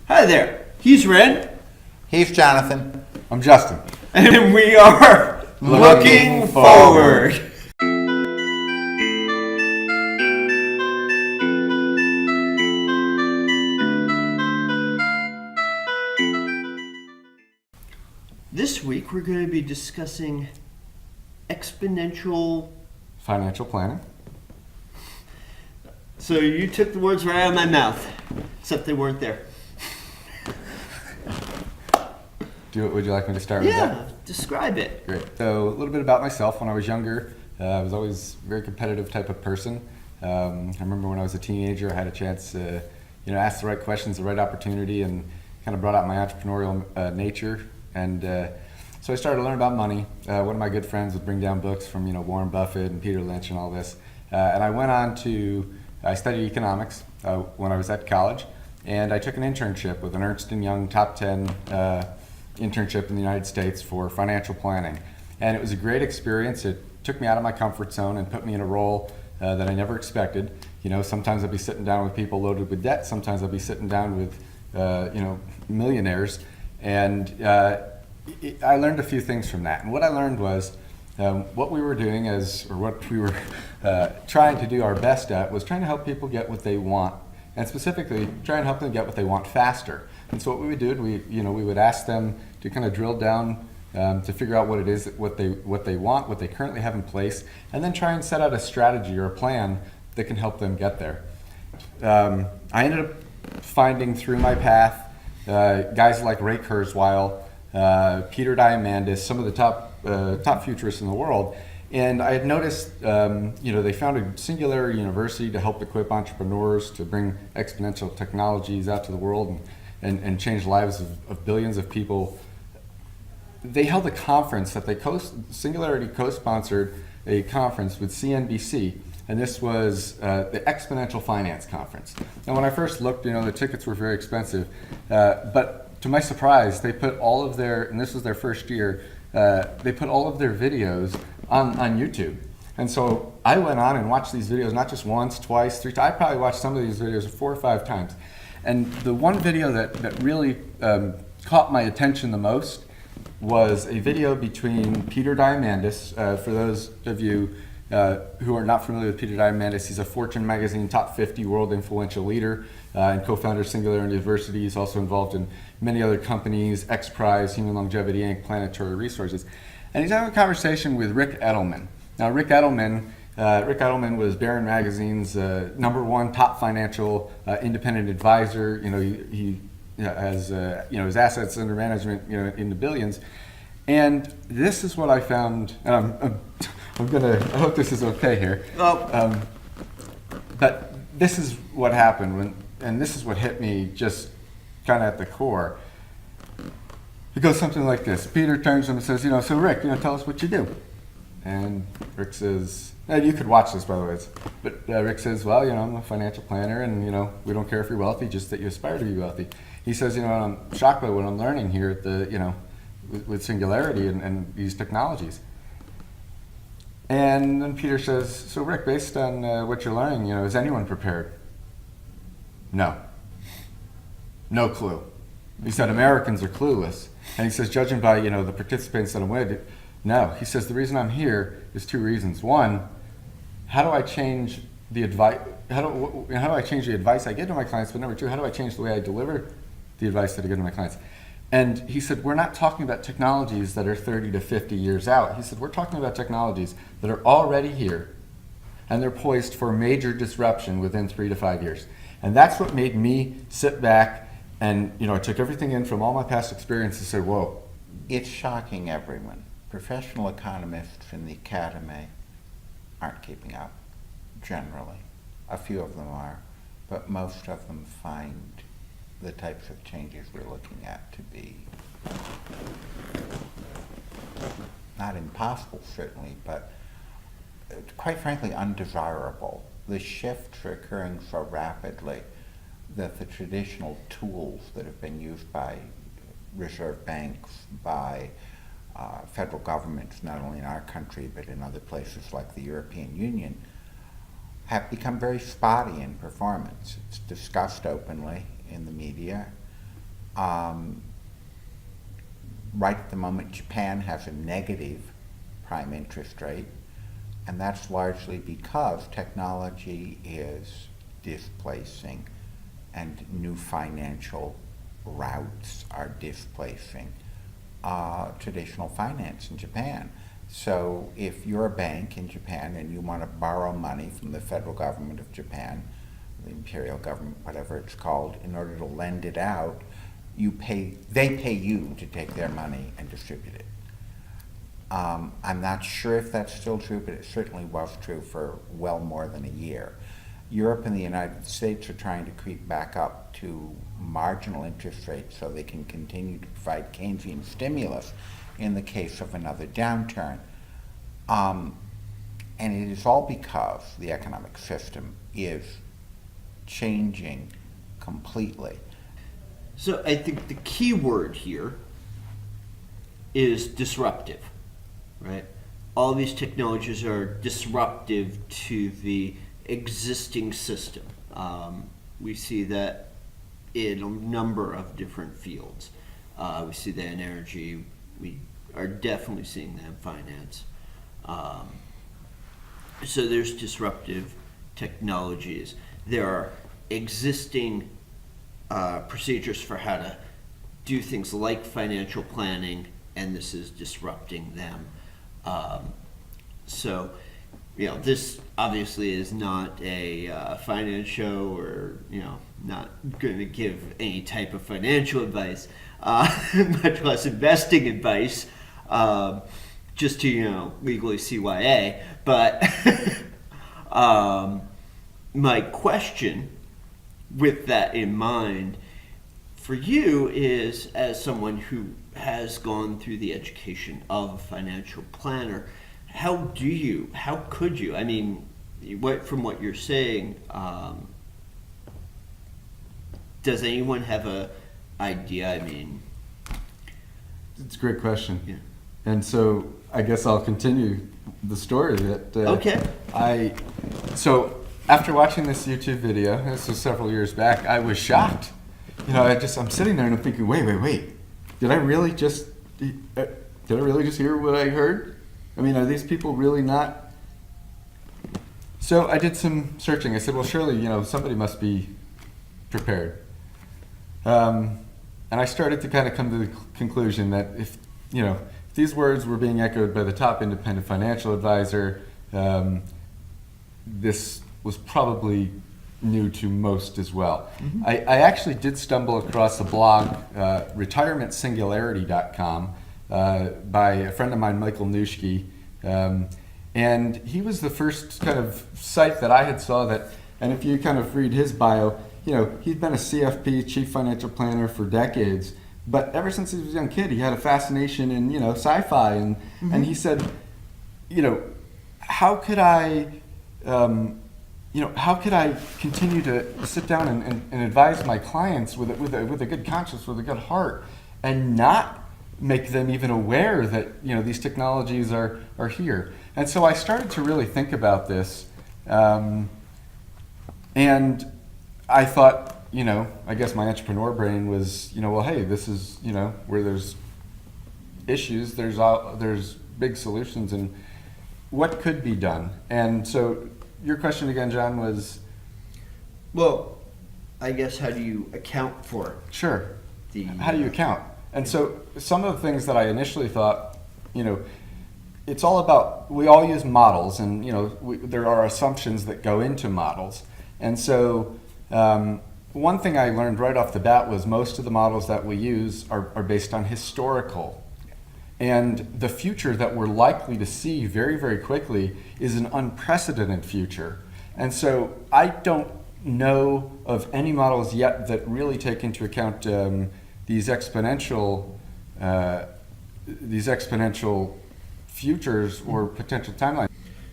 Hi there, he's Ren, He's Jonathan. I'm Justin. and we are looking forward. This week we're going to be discussing exponential. Financial planning. So you took the words right out of my mouth, except they weren't there. Would you like me to start with that? Yeah, describe it. Great. So a little bit about myself. When I was younger, I was always a very competitive type of person. I remember when I was a teenager, I had a chance to, ask the right questions, the right opportunity, and kind of brought out my entrepreneurial nature. And so I started to learn about money. One of my good friends would bring down books from, Warren Buffett and Peter Lynch and all this. And I went on I studied economics when I was at college, and I took an internship with an Ernst & Young top 10 internship in the United States for financial planning. And it was a great experience. It took me out of my comfort zone and put me in a role that I never expected. Sometimes I'd be sitting down with people loaded with debt. Sometimes I'd be sitting down with, millionaires. And I learned a few things from that. And what I learned was what we were doing what we were trying to do our best at was trying to help people get what they want, and specifically try and help them get what they want faster. And so what we would do, we would ask them to kind of drill down to figure out what it is, what they want, what they currently have in place, and then try and set out a strategy or a plan that can help them get there. I ended up finding through my path guys like Ray Kurzweil, Peter Diamandis, some of the top futurists in the world. And I had noticed, they founded Singularity University to help equip entrepreneurs to bring exponential technologies out to the world and change the lives of billions of people. They held a conference that Singularity co-sponsored a conference with CNBC, and this was the Exponential Finance Conference. And when I first looked, the tickets were very expensive, but to my surprise, they put all of and this was their first year, they put all of their videos on YouTube. And so I went on and watched these videos, not just once, twice, three times. I probably watched some of these videos 4 or 5 times. And the one video that really caught my attention the most was a video between Peter Diamandis. For those of you who are not familiar with Peter Diamandis, he's a Fortune magazine top 50 world influential leader and co-founder of Singularity University. He's also involved in many other companies, X Prize, Human Longevity Inc., Planetary Resources. And he's having a conversation with Rick Edelman. Now, Rick Edelman was Barron Magazine's #1 top financial independent advisor. He has his assets under management in the billions. And this is what I found. I hope this is okay here. But this is what happened and this is what hit me just kind of at the core. It goes something like this. Peter turns to him and says, so Rick, tell us what you do. And Rick says, you could watch this, by the way. But Rick says, well, I'm a financial planner, and we don't care if you're wealthy, just that you aspire to be wealthy. He says, I'm shocked by what I'm learning here at the, with Singularity and these technologies. And then Peter says, so Rick, based on what you're learning, is anyone prepared? No clue. He said Americans are clueless. And he says, judging by the participants that I'm with, no. He says the reason I'm here is 2 reasons. One, how do I change the advice? How do I change the advice I give to my clients? But number 2, how do I change the way I deliver the advice that I give to my clients? And he said, we're not talking about technologies that are 30 to 50 years out. He said, we're talking about technologies that are already here, and they're poised for major disruption within 3 to 5 years. And that's what made me sit back and, I took everything in from all my past experiences and said, whoa. It's shocking everyone. Professional economists in the academy aren't keeping up, generally. A few of them are, but most of them find the types of changes we're looking at to be not impossible, certainly, but quite frankly undesirable. The shifts are occurring so rapidly that the traditional tools that have been used by reserve banks, by federal governments, not only in our country but in other places like the European Union, have become very spotty in performance. It's discussed openly in the media, Right at the moment, Japan has a negative prime interest rate, and that's largely because technology is displacing and new financial routes are displacing traditional finance in Japan. So if you're a bank in Japan and you want to borrow money from the federal government of Japan, the imperial government, whatever it's called, in order to lend it out, they pay you to take their money and distribute it. I'm not sure if that's still true, but it certainly was true for well more than a year. Europe and the United States are trying to creep back up to marginal interest rates so they can continue to provide Keynesian stimulus in the case of another downturn. And it is all because the economic system is changing completely. So I think the key word here is disruptive, right? All these technologies are disruptive to the existing system. We see that in a number of different fields. We see that in energy. We are definitely seeing that in finance. So there's disruptive technologies. There are existing procedures for how to do things like financial planning, and this is disrupting them. So, this obviously is not a finance show, or not going to give any type of financial advice, much less investing advice, just to legally CYA. But my question, with that in mind, for you is, as someone who has gone through the education of a financial planner, how could you, from what you're saying, does anyone have a idea? It's a great question. Yeah. And so I guess I'll continue the story that Okay. So after watching this YouTube video, this was several years back, I was shocked. I'm sitting there and I'm thinking, wait. Did I really just hear what I heard? Are these people really not? So I did some searching. I said, well, surely, somebody must be prepared. And I started to kind of come to the conclusion that if these words were being echoed by the top independent financial advisor, this was probably new to most as well. Mm-hmm. I actually did stumble across a blog, RetirementSingularity.com, by a friend of mine, Michael Nuschke, and he was the first kind of site that I had saw that, and if you kind of read his bio, he'd been a CFP, Chief Financial Planner, for decades, but ever since he was a young kid, he had a fascination in, sci-fi, and mm-hmm. and he said, how could I continue to sit down and advise my clients with a good conscience, with a good heart, and not make them even aware that these technologies are here? And so I started to really think about this, and I thought, I guess my entrepreneur brain was, well, hey, this is where there's issues, there's big solutions, and what could be done. And so your question again, John, was? Well, I guess, how do you account for it? Sure. How do you account? And so some of the things that I initially thought, it's all about, we all use models, and there are assumptions that go into models. And so one thing I learned right off the bat was most of the models that we use are based on historical. And the future that we're likely to see very, very quickly is an unprecedented future. And so I don't know of any models yet that really take into account these exponential futures or potential timelines.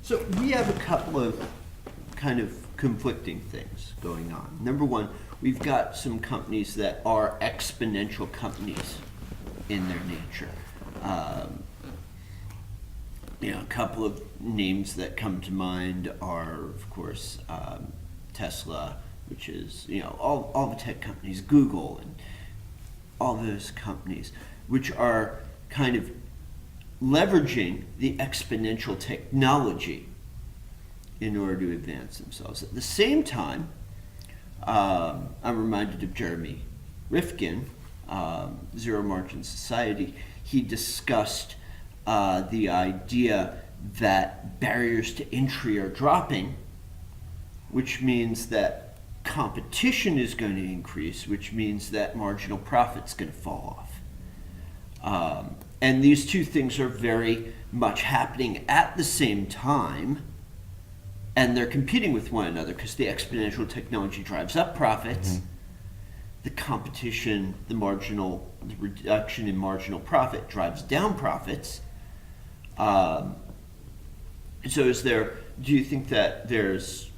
So we have a couple of kind of conflicting things going on. Number one, we've got some companies that are exponential companies in their nature. A couple of names that come to mind are, of course, Tesla, which is all the tech companies, Google, and all those companies, which are kind of leveraging the exponential technology in order to advance themselves. At the same time, I'm reminded of Jeremy Rifkin, Zero Margin Society. He discussed the idea that barriers to entry are dropping, which means that competition is going to increase, which means that marginal profit's going to fall off. And these two things are very much happening at the same time, and they're competing with one another because the exponential technology drives up profits. Mm-hmm. The competition, the reduction in marginal profit drives down profits. So do you think that there's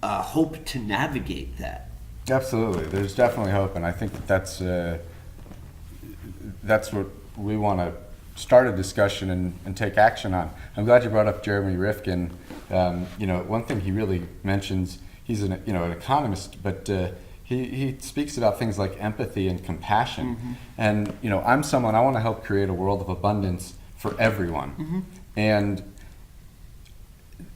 hope to navigate that? Absolutely. There's definitely hope, and I think that's what we want to start a discussion and take action on. I'm glad you brought up Jeremy Rifkin. One thing he really mentions, he's an economist, but he speaks about things like empathy and compassion. Mm-hmm. And I'm someone, I want to help create a world of abundance for everyone. Mm-hmm. And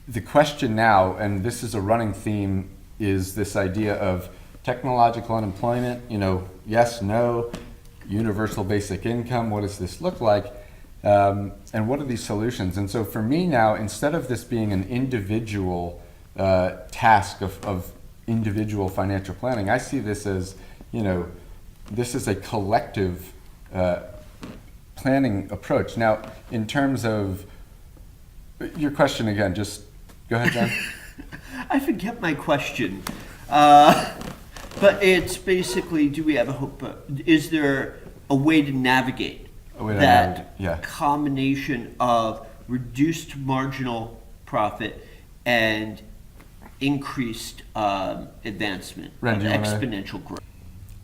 the question now, and this is a running theme, is this idea of technological unemployment, yes, no, universal basic income, what does this look like? And what are these solutions? And so for me now, instead of this being an individual task of individual financial planning, I see this as, this is a collective planning approach. Now, in terms of your question again, just go ahead, John. I forget my question. But it's basically, do we have a hope? Is there a way to navigate that combination of reduced marginal profit and increased advancement, Ren, exponential growth?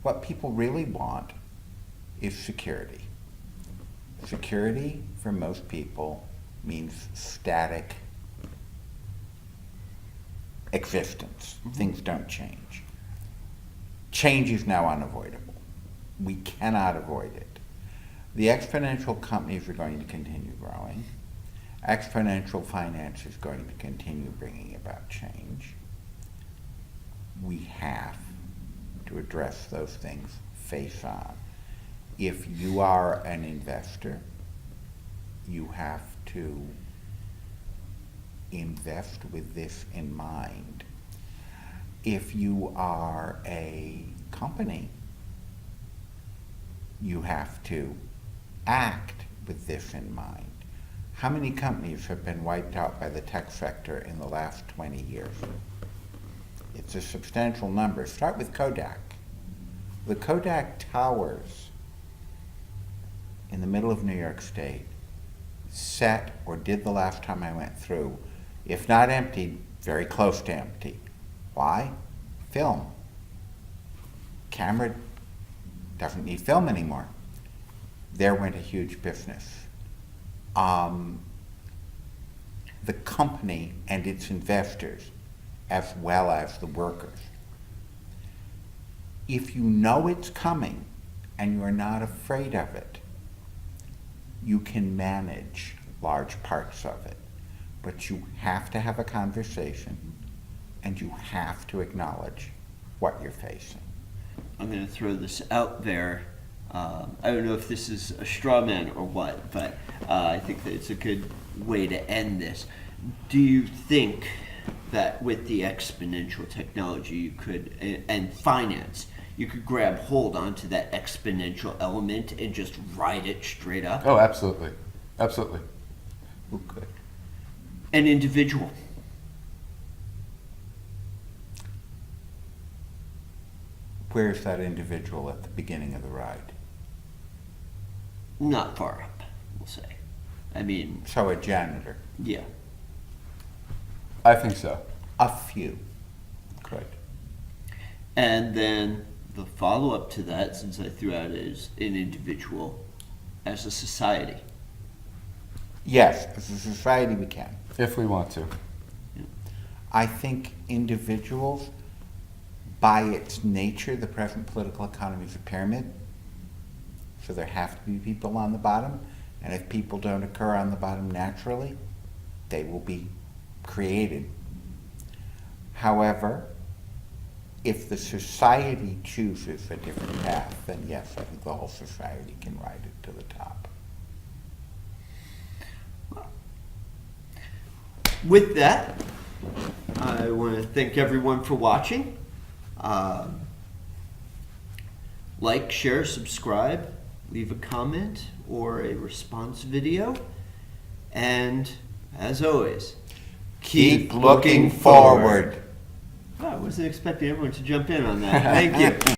What people really want is security. Security for most people means static existence. Mm-hmm. Things don't change. Change is now unavoidable. We cannot avoid it. The exponential companies are going to continue growing. Exponential finance is going to continue bringing about change. We have to address those things face on. If you are an investor, you have to invest with this in mind. If you are a company, you have to act with this in mind. How many companies have been wiped out by the tech sector in the last 20 years? It's a substantial number. Start with Kodak. The Kodak towers in the middle of New York State set, or did the last time I went through, if not emptied, very close to empty. Why? Film. Camera doesn't need film anymore. There went a huge business. The company and its investors, as well as the workers. If you know it's coming and you are not afraid of it, you can manage large parts of it. But you have to have a conversation and you have to acknowledge what you're facing. I'm going to throw this out there. I don't know if this is a straw man or what, but I think that it's a good way to end this. Do you think that with the exponential technology you could, and finance, you could grab hold onto that exponential element and just ride it straight up? Oh, absolutely. Absolutely. Who could? An individual. Where's that individual at the beginning of the ride? Not far up, we'll say. I mean... So a janitor? Yeah. I think so. A few could. And then the follow-up to that, since I threw out is an individual as a society. Yes, as a society we can. If we want to. I think individuals by its nature, the present political economy is a pyramid. So there have to be people on the bottom. And if people don't occur on the bottom naturally, they will be created. However, if the society chooses a different path, then yes, I think the whole society can ride it to the top. With that, I want to thank everyone for watching. Like, share, subscribe, leave a comment or a response video. And as always, Keep looking forward. Oh, I wasn't expecting everyone to jump in on that. Thank you.